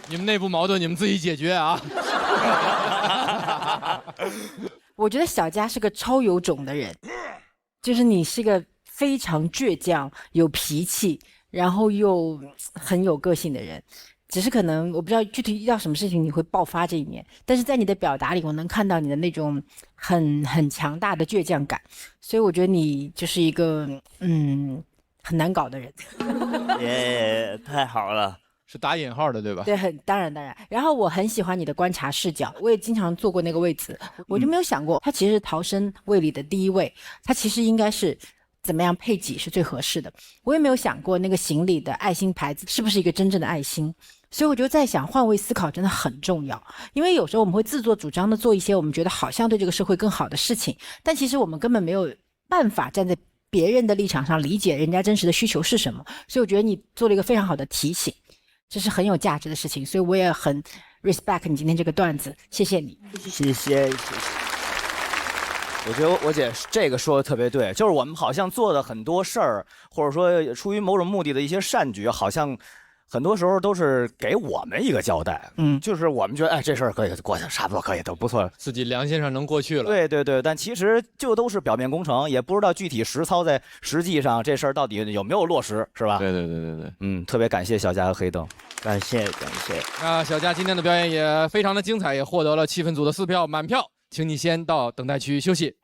你们内部矛盾你们自己解决啊。我觉得小佳是个超有种的人，就是你是个非常倔强、有脾气，然后又很有个性的人。只是可能我不知道具体遇到什么事情你会爆发这一面，但是在你的表达里，我能看到你的那种很强大的倔强感，所以我觉得你就是一个很难搞的人。耶，太好了。是打引号的对吧？对，当然。然后我很喜欢你的观察视角，我也经常做过那个位子，我就没有想过，他其实是逃生位里的第1位，他其实应该是怎么样配给是最合适的。我也没有想过那个行李的爱心牌子是不是一个真正的爱心，所以我就在想，换位思考真的很重要。因为有时候我们会自作主张的做一些我们觉得好像对这个社会更好的事情，但其实我们根本没有办法站在别人的立场上理解人家真实的需求是什么。所以我觉得你做了一个非常好的提醒，这是很有价值的事情，所以我也很 respect 你今天这个段子，谢谢你。谢谢。我觉得我姐这个说的特别对，就是我们好像做的很多事儿，或者说出于某种目的的一些善举，好像很多时候都是给我们一个交代。就是我们觉得哎这事儿可以过去，差不多可以，都不错，自己良心上能过去了。对对对，但其实就都是表面工程，也不知道具体实操在实际上这事儿到底有没有落实，是吧？对对对对对，特别感谢小佳和黑灯，感谢。那小佳今天的表演也非常的精彩，也获得了气氛组的4票满票，请你先到等待区休息。